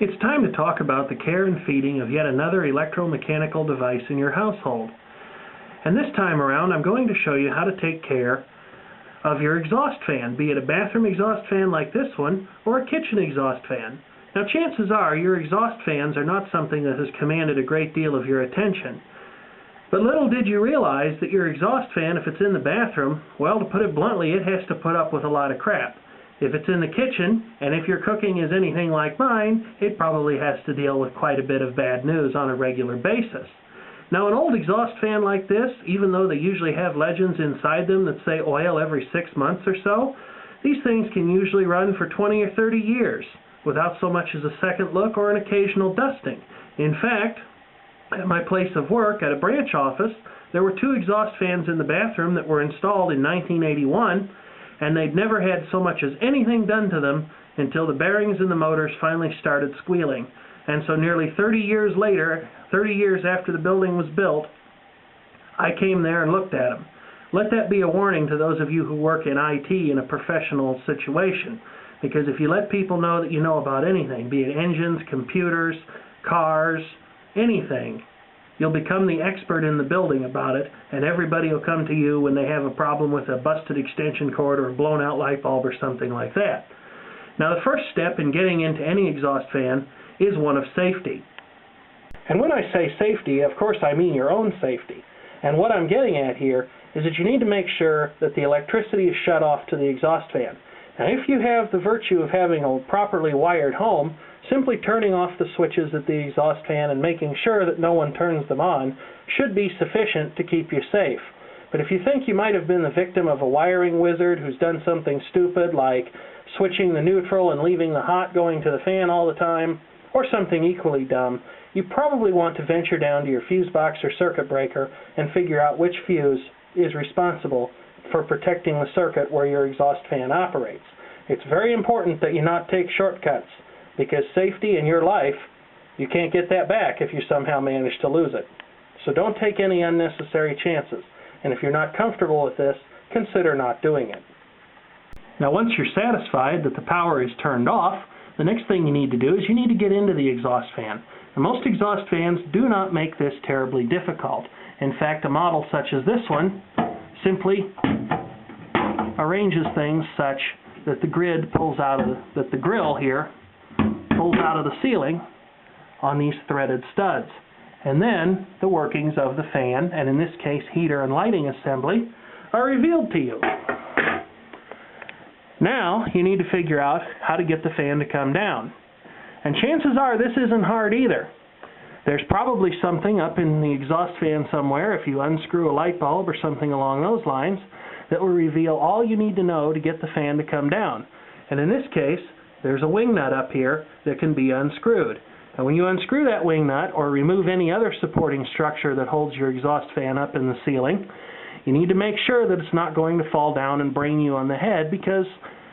It's time to talk about the care and feeding of yet another electromechanical device in your household. And this time around, I'm going to show you how to take care of your exhaust fan, be it a bathroom exhaust fan like this one or a kitchen exhaust fan. Now, chances are your exhaust fans are not something that has commanded a great deal of your attention. But little did you realize that your exhaust fan, if it's in the bathroom, well, to put it bluntly, it has to put up with a lot of crap. If it's in the kitchen, and if your cooking is anything like mine, it probably has to deal with quite a bit of bad news on a regular basis. Now, an old exhaust fan like this, even though they usually have legends inside them that say oil every 6 months or so, these things can usually run for 20 or 30 years without so much as a second look or an occasional dusting. In fact, at my place of work, at a branch office, there were 2 exhaust fans in the bathroom that were installed in 1981, and they'd never had so much as anything done to them until the bearings in the motors finally started squealing. And so nearly 30 years later, 30 years after the building was built, I came there and looked at them. Let that be a warning to those of you who work in IT in a professional situation, because if you let people know that you know about anything, be it engines, computers, cars, anything, you'll become the expert in the building about it, and everybody will come to you when they have a problem with a busted extension cord or a blown out light bulb or something like that. Now, the first step in getting into any exhaust fan is one of safety. And when I say safety, of course I mean your own safety. And what I'm getting at here is that you need to make sure that the electricity is shut off to the exhaust fan. Now, if you have the virtue of having a properly wired home, simply turning off the switches at the exhaust fan and making sure that no one turns them on should be sufficient to keep you safe. But if you think you might have been the victim of a wiring wizard who's done something stupid like switching the neutral and leaving the hot going to the fan all the time, or something equally dumb, you probably want to venture down to your fuse box or circuit breaker and figure out which fuse is responsible for protecting the circuit where your exhaust fan operates. It's very important that you not take shortcuts, because safety in your life, you can't get that back if you somehow manage to lose it. So don't take any unnecessary chances. And if you're not comfortable with this, consider not doing it. Now, once you're satisfied that the power is turned off, the next thing you need to do is you need to get into the exhaust fan. And most exhaust fans do not make this terribly difficult. In fact, a model such as this one simply arranges things such that the grid pulls out of that the grill here pulls out of the ceiling on these threaded studs. And then the workings of the fan, and in this case heater and lighting assembly, are revealed to you. Now you need to figure out how to get the fan to come down. And chances are this isn't hard either. There's probably something up in the exhaust fan somewhere, if you unscrew a light bulb or something along those lines, that will reveal all you need to know to get the fan to come down. And in this case, there's a wing nut up here that can be unscrewed. And when you unscrew that wing nut or remove any other supporting structure that holds your exhaust fan up in the ceiling, you need to make sure that it's not going to fall down and brain you on the head, because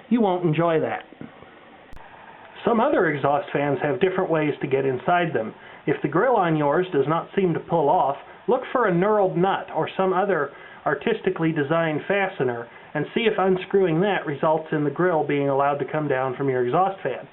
you won't enjoy that. Some other exhaust fans have different ways to get inside them. If the grill on yours does not seem to pull off, look for a knurled nut or some other artistically designed fastener and see if unscrewing that results in the grill being allowed to come down from your exhaust fan.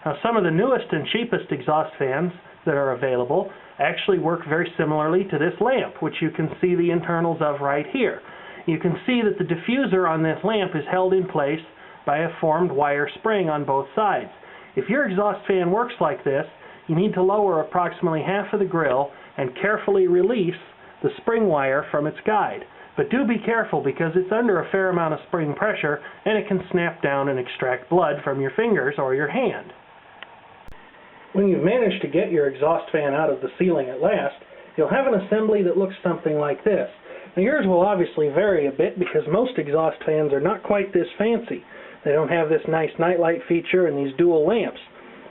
Now, some of the newest and cheapest exhaust fans that are available actually work very similarly to this lamp, which you can see the internals of right here. You can see that the diffuser on this lamp is held in place by a formed wire spring on both sides. If your exhaust fan works like this, you need to lower approximately half of the grill and carefully release the spring wire from its guide. But do be careful, because it's under a fair amount of spring pressure and it can snap down and extract blood from your fingers or your hand. When you've managed to get your exhaust fan out of the ceiling at last, you'll have an assembly that looks something like this. Now, yours will obviously vary a bit because most exhaust fans are not quite this fancy. They don't have this nice nightlight feature and these dual lamps.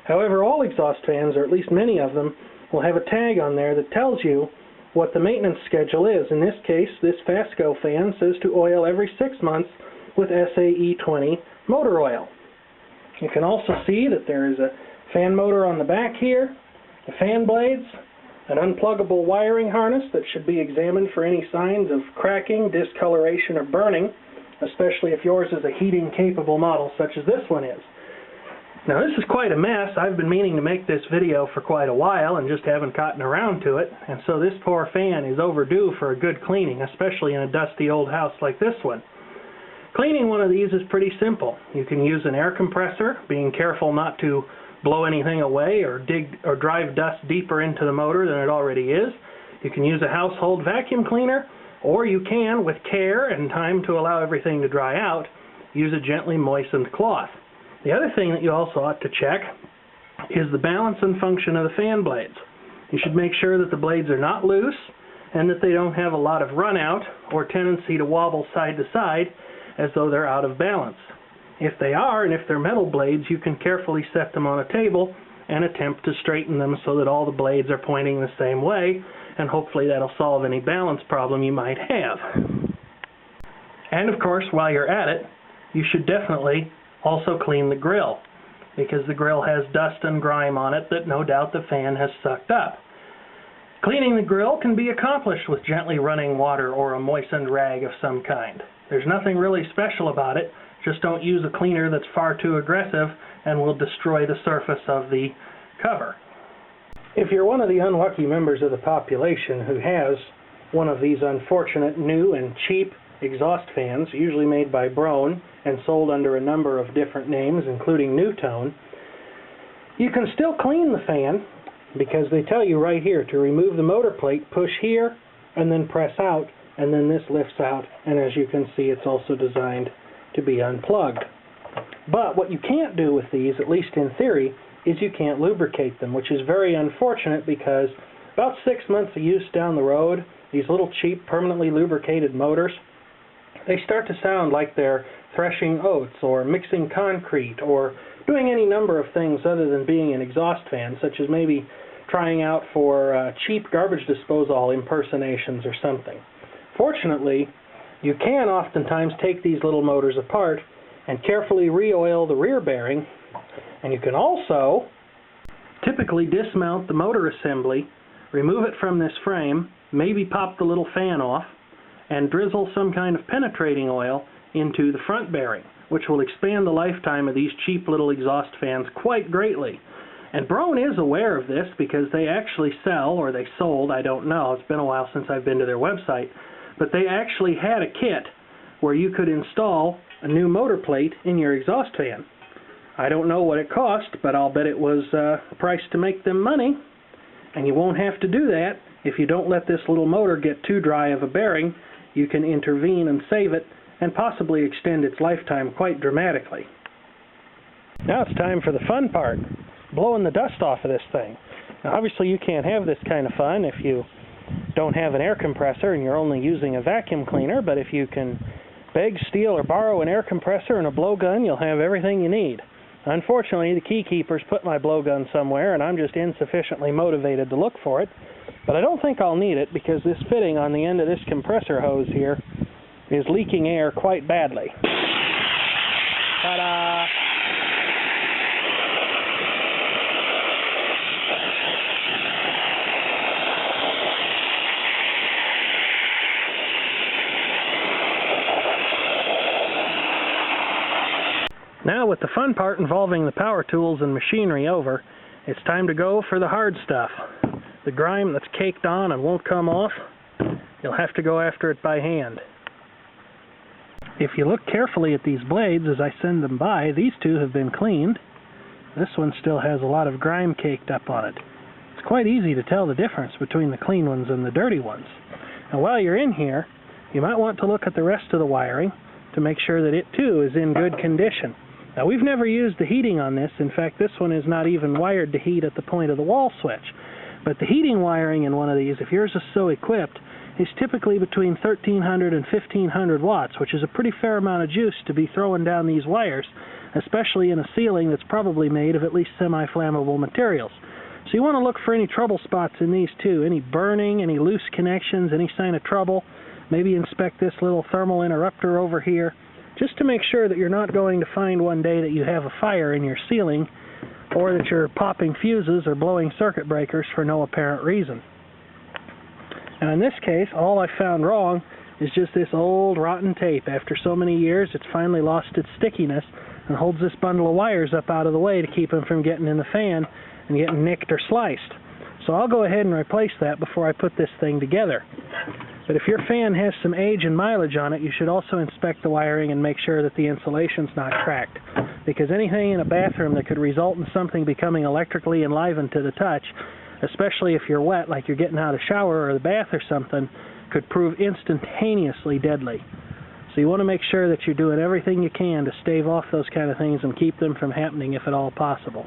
However, all exhaust fans, or at least many of them, will have a tag on there that tells you what the maintenance schedule is. In this case, this Fasco fan says to oil every 6 months with SAE20 motor oil. You can also see that there is a fan motor on the back here, the fan blades, an unpluggable wiring harness that should be examined for any signs of cracking, discoloration, or burning, especially if yours is a heating-capable model such as this one is. Now this is quite a mess. I've been meaning to make this video for quite a while and just haven't gotten around to it. And so this poor fan is overdue for a good cleaning, especially in a dusty old house like this one. Cleaning one of these is pretty simple. You can use an air compressor, being careful not to blow anything away or drive dust deeper into the motor than it already is. You can use a household vacuum cleaner, or you can, with care and time to allow everything to dry out, use a gently moistened cloth. The other thing that you also ought to check is the balance and function of the fan blades. You should make sure that the blades are not loose and that they don't have a lot of run out or tendency to wobble side to side as though they're out of balance. If they are, and if they're metal blades, you can carefully set them on a table and attempt to straighten them so that all the blades are pointing the same way, and hopefully that'll solve any balance problem you might have. And of course, while you're at it, you should definitely also clean the grill, because the grill has dust and grime on it that no doubt the fan has sucked up. Cleaning the grill can be accomplished with gently running water or a moistened rag of some kind. There's nothing really special about it, just don't use a cleaner that's far too aggressive and will destroy the surface of the cover. If you're one of the unlucky members of the population who has one of these unfortunate new and cheap exhaust fans, usually made by Brown and sold under a number of different names, including Newtone, you can still clean the fan, because they tell you right here to remove the motor plate, push here, and then press out, and then this lifts out, and as you can see, it's also designed to be unplugged. But what you can't do with these, at least in theory, is you can't lubricate them, which is very unfortunate, because about 6 months of use down the road, these little cheap permanently lubricated motors, they start to sound like they're threshing oats or mixing concrete or doing any number of things other than being an exhaust fan, such as maybe trying out for cheap garbage disposal impersonations or something. Fortunately, you can oftentimes take these little motors apart and carefully re-oil the rear bearing, and you can also typically dismount the motor assembly, remove it from this frame, maybe pop the little fan off, and drizzle some kind of penetrating oil into the front bearing, which will expand the lifetime of these cheap little exhaust fans quite greatly. And Brown is aware of this, because they actually sell, or they sold, I don't know, it's been a while since I've been to their website, but they actually had a kit where you could install a new motor plate in your exhaust fan. I don't know what it cost, but I'll bet it was a price to make them money, and you won't have to do that if you don't let this little motor get too dry of a bearing. You can intervene and save it, and possibly extend its lifetime quite dramatically. Now it's time for the fun part, blowing the dust off of this thing. Now obviously you can't have this kind of fun if you don't have an air compressor and you're only using a vacuum cleaner, but if you can beg, steal, or borrow an air compressor and a blowgun, you'll have everything you need. Unfortunately, the key keepers put my blowgun somewhere, and I'm just insufficiently motivated to look for it. But I don't think I'll need it, because this fitting on the end of this compressor hose here is leaking air quite badly. Ta-da! Now, with the fun part involving the power tools and machinery over, it's time to go for the hard stuff. The grime that's caked on and won't come off, you'll have to go after it by hand. If you look carefully at these blades as I send them by, these two have been cleaned. This one still has a lot of grime caked up on it. It's quite easy to tell the difference between the clean ones and the dirty ones. Now while you're in here, you might want to look at the rest of the wiring to make sure that it too is in good condition. Now we've never used the heating on this. In fact, this one is not even wired to heat at the point of the wall switch. But the heating wiring in one of these, if yours is so equipped, is typically between 1300 and 1500 watts, which is a pretty fair amount of juice to be throwing down these wires, especially in a ceiling that's probably made of at least semi-flammable materials. So you want to look for any trouble spots in these too, any burning, any loose connections, any sign of trouble. Maybe inspect this little thermal interrupter over here, just to make sure that you're not going to find one day that you have a fire in your ceiling, or that you're popping fuses or blowing circuit breakers for no apparent reason. Now in this case, all I found wrong is just this old rotten tape. After so many years, it's finally lost its stickiness. and holds this bundle of wires up out of the way to keep them from getting in the fan and getting nicked or sliced. So I'll go ahead and replace that before I put this thing together. But if your fan has some age and mileage on it, you should also inspect the wiring and make sure that the insulation's not cracked. Because anything in a bathroom that could result in something becoming electrically enlivened to the touch, especially if you're wet, like you're getting out of the shower or the bath or something, could prove instantaneously deadly. So you want to make sure that you're doing everything you can to stave off those kind of things and keep them from happening if at all possible.